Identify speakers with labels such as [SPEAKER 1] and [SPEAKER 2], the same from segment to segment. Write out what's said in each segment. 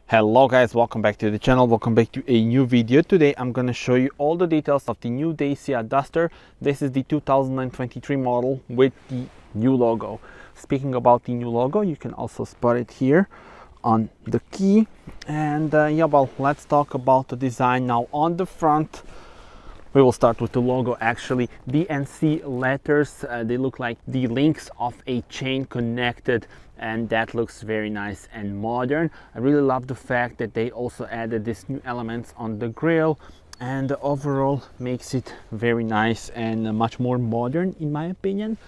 [SPEAKER 1] Hello guys, welcome back to the channel, welcome back to a new video. Today I'm going to show you all the details of the new Dacia Duster. This is the 2023 model with the new logo. Speaking about the new logo, you can also spot it here on the key. And let's talk about the design now. On the front, we will start with the logo. Actually, DNC letters, they look like the links of a chain connected, and that looks very nice and modern. I really love the fact that they also added these new elements on the grille, and overall makes it very nice and much more modern in my opinion.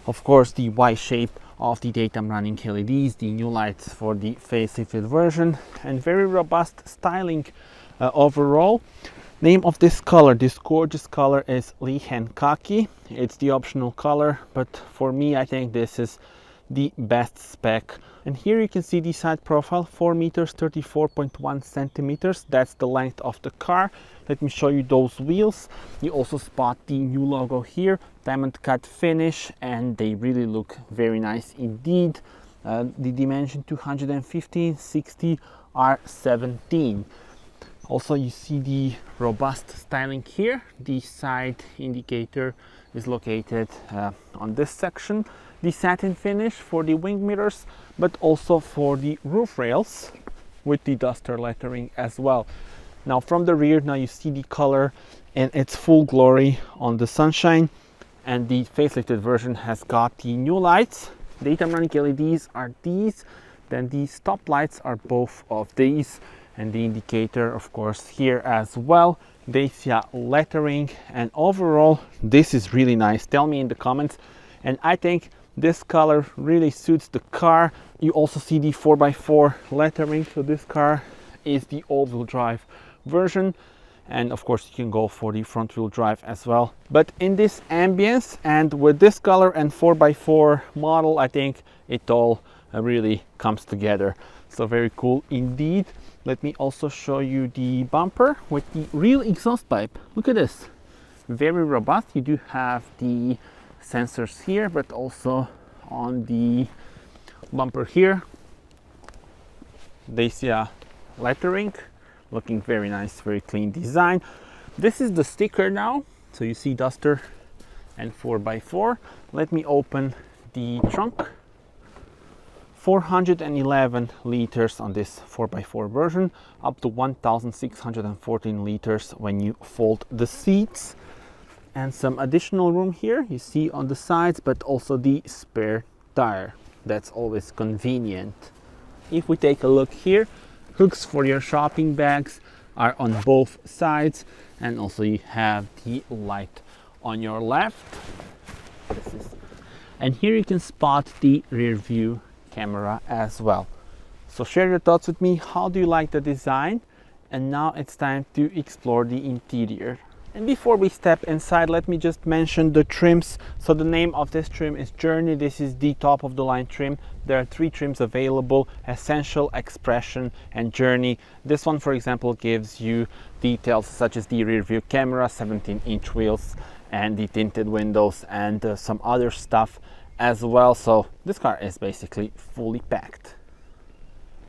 [SPEAKER 1] Of course, the Y shape of the daytime running LEDs, the new lights for the facelifted version, and very robust styling overall. Name of this color, this gorgeous color, is LICHEN KAKI. It's the optional color, but for me I think this is the best spec. And here you can see the side profile, 4 meters 34.1 centimeters. That's the length of the car. Let me show you those wheels. You also spot the new logo here, diamond cut finish, and they really look very nice indeed. The dimension 215 60 R17. Also, you see the robust styling here. The side indicator is located on this section. The satin finish for the wing mirrors, but also for the roof rails with the Duster lettering as well. Now from the rear, now you see the color in its full glory on the sunshine, and the facelifted version has got the new lights. Daytime running LEDs are these, then the stop lights are both of these, and the indicator of course here as well. Dacia lettering, and overall this is really nice. Tell me in the comments, and I think this color really suits the car. You also see the 4x4 lettering, so this car is the all-wheel drive version, and of course you can go for the front-wheel drive as well. But in this ambience and with this color and 4x4 model, I think it all really comes together. So very cool indeed. Let me also show you the bumper with the real exhaust pipe. Look at this, very robust. You do have the sensors here, but also on the bumper here, Dacia lettering, looking very nice, very clean design. This is the sticker now, so you see Duster and 4x4. Let me open the trunk. 411 liters on this 4x4 version, up to 1614 liters when you fold the seats, and some additional room here you see on the sides, but also the spare tire. That's always convenient. If we take a look here, hooks for your shopping bags are on both sides, and also you have the light on your left. And here you can spot the rear view camera as well. So share your thoughts with me. How do you like the design? And now it's time to explore the interior. And before we step inside, let me just mention the trims. So the name of this trim is Journey. This is the top of the line trim. There are 3 trims available: Essential, Expression, and Journey. This one, for example, gives you details such as the rear view camera, 17-inch wheels, and the tinted windows, and some other stuff as well. So this car is basically fully packed.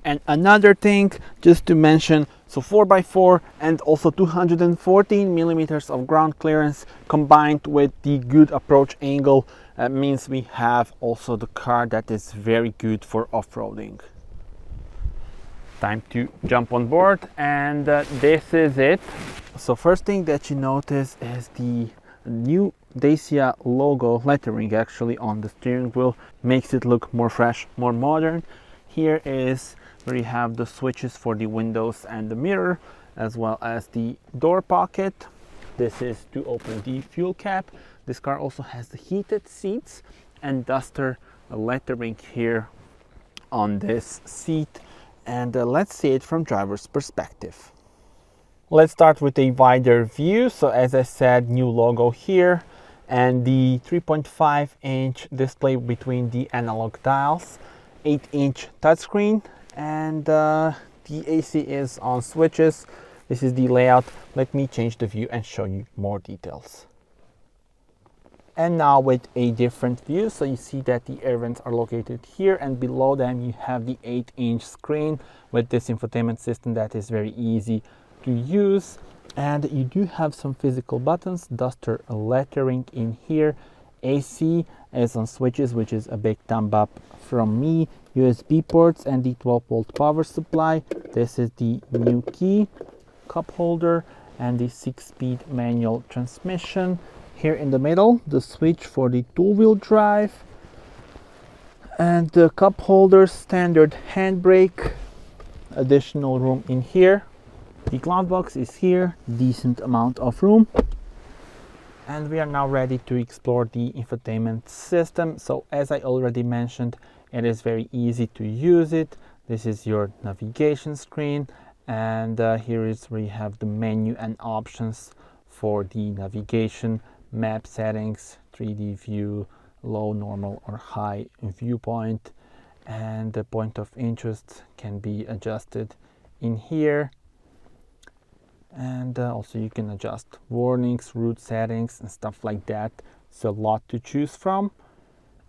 [SPEAKER 1] And another thing just to mention, so 4x4 and also 214 millimeters of ground clearance combined with the good approach angle means we have also the car that is very good for off-roading. Time to jump on board, and this is it. So first thing that you notice is the new Dacia logo lettering actually on the steering wheel. Makes it look more fresh, more modern. Here is where you have the switches for the windows and the mirror, as well as the door pocket. This is to open the fuel cap. This car also has the heated seats and Duster lettering here on this seat. And let's see it from driver's perspective. Let's start with a wider view. So as I said, new logo here, and the 3.5-inch display between the analog dials, 8-inch touchscreen, and the AC is on switches. This is the layout. Let me change the view and show you more details. And now with a different view, so you see that the air vents are located here, and below them you have the 8-inch screen with this infotainment system that is very easy to use. And you do have some physical buttons, Duster lettering in here. AC is on switches, which is a big thumb up from me. USB ports and the 12-volt power supply. This is the new key, cup holder, and the 6-speed manual transmission. Here in the middle, the switch for the two-wheel drive, and the cup holder, standard handbrake, additional room in here. The glove box is here, decent amount of room. And we are now ready to explore the infotainment system. So as I already mentioned, it is very easy to use it. This is your navigation screen, and here is where you have the menu and options for the navigation, map settings, 3D view, low, normal or high viewpoint, and the point of interest can be adjusted in here. And also you can adjust warnings, route settings and stuff like that. It's a lot to choose from.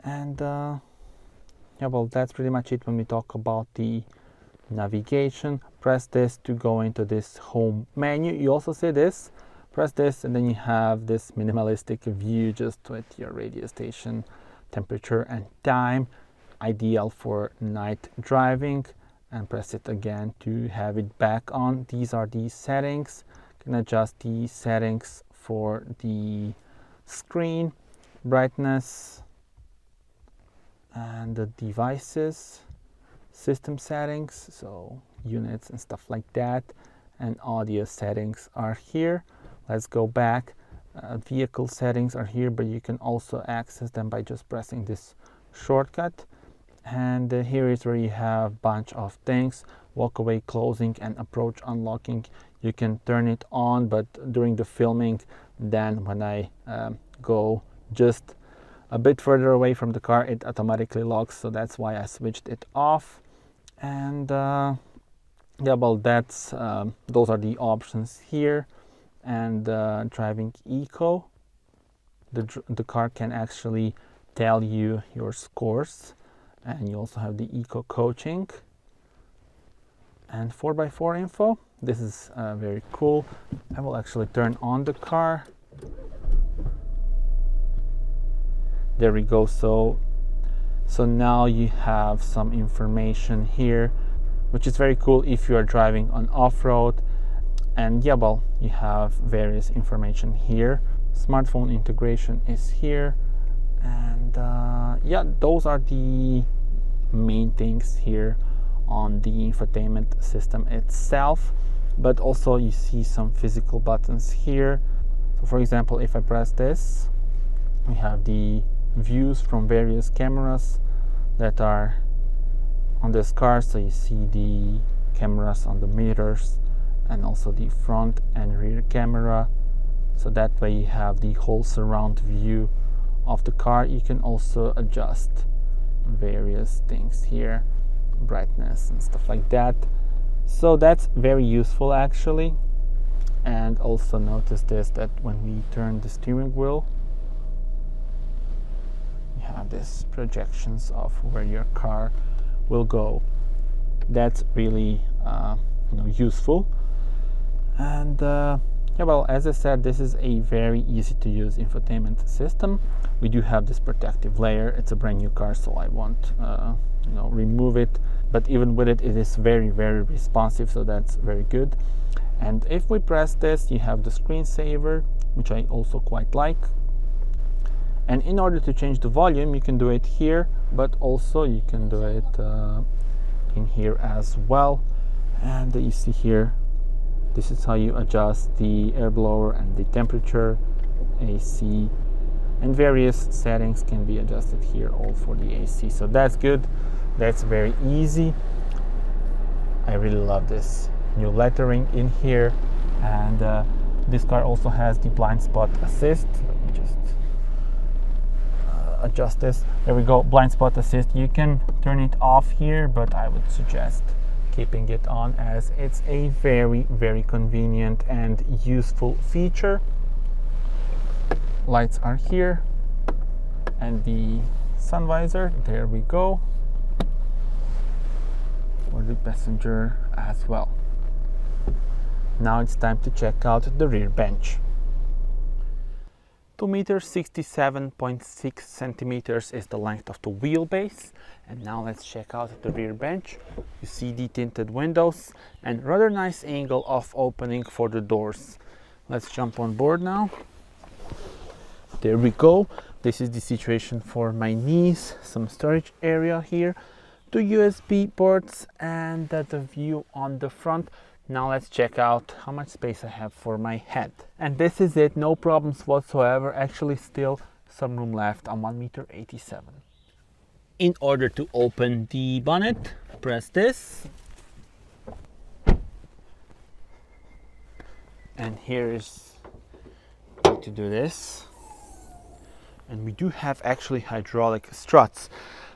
[SPEAKER 1] And yeah, well, that's pretty much it when we talk about the navigation. Press this to go into this home menu. You also see this, press this, and then you have this minimalistic view just with your radio station, temperature and time, ideal for night driving. And press it again to have it back on. These are the settings. You can adjust the settings for the screen, brightness, and the devices, system settings, so units and stuff like that, and audio settings are here. Let's go back. Vehicle settings are here, but you can also access them by just pressing this shortcut. And here is where you have a bunch of things: walkaway closing and approach unlocking. You can turn it on, but during the filming, then when I go just a bit further away from the car, it automatically locks, so that's why I switched it off. And yeah, well, that's those are the options here. And driving eco, the car can actually tell you your scores. And you also have the eco coaching and 4x4 info. This is very cool. I will actually turn on the car. There we go. So now you have some information here, which is very cool if you are driving on off-road. And yeah, well, you have various information here. Smartphone integration is here. And yeah, those are the main things here on the infotainment system itself. But also you see some physical buttons here. So for example, if I press this, we have the views from various cameras that are on this car. So you see the cameras on the mirrors and also the front and rear camera. So that way you have the whole surround view of the car. You can also adjust various things here, brightness and stuff like that. So that's very useful actually. And also notice this, that when we turn the steering wheel, you have this projections of where your car will go. That's really useful. And yeah, well, as I said, this is a very easy to use infotainment system. We do have this protective layer. It's a brand new car, so I won't remove it. But even with it, it is very, very responsive, so that's very good. And if we press this, you have the screensaver, which I also quite like. And in order to change the volume, you can do it here, but also you can do it in here as well. And you see here, this is how you adjust the air blower and the temperature, AC, and various settings can be adjusted here, all for the AC. So that's good. That's very easy. I really love this new lettering in here. And this car also has the blind spot assist. Let me just adjust this. There we go, blind spot assist. You can turn it off here, but I would suggest keeping it on, as it's a very, very convenient and useful feature. Lights are here, and the sun visor. There we go, for the passenger as well. Now it's time to check out the rear bench. 2 meters 67.6 centimeters is the length of the wheelbase. And now let's check out the rear bench. You see the tinted windows and rather nice angle of opening for the doors. Let's jump on board now. There we go. This is the situation for my knees, some storage area here, 2 USB ports, and the view on the front. Now let's check out how much space I have for my head. And this is it, no problems whatsoever. Actually still some room left. I'm 1.87 meters. In order to open the bonnet, press this. And here is how to do this. And we do have actually hydraulic struts.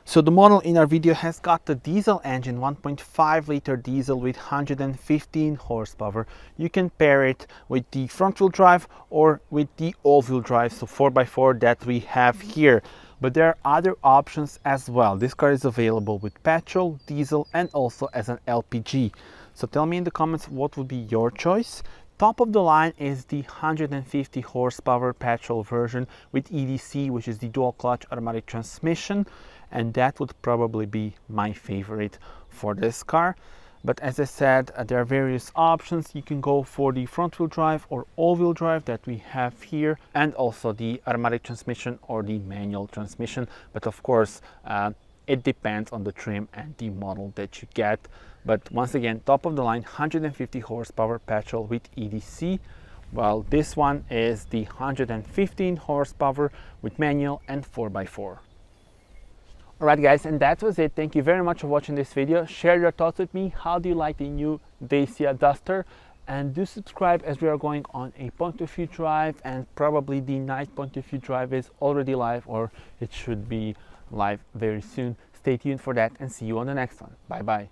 [SPEAKER 1] So the model in our video has got the diesel engine, 1.5 liter diesel with 115 horsepower. You can pair it with the front wheel drive or with the all wheel drive, so 4x4 that we have here. But there are other options as well. This car is available with petrol, diesel, and also as an LPG. So tell me in the comments what would be your choice. Top of the line is the 150 horsepower petrol version with EDC, which is the dual clutch automatic transmission, and that would probably be my favorite for this car. But as I said, there are various options. You can go for the front wheel drive or all wheel drive that we have here, and also the automatic transmission or the manual transmission. But of course, it depends on the trim and the model that you get. But once again, top of the line, 150 horsepower petrol with EDC, while this one is the 115 horsepower with manual and 4x4. Alright guys, and that was it. Thank you very much for watching this video. Share your thoughts with me. How do you like the new Dacia Duster? And do subscribe, as we are going on a point of view drive, and probably the night point of view drive is already live, or it should be live very soon. Stay tuned for that and see you on the next one. Bye bye.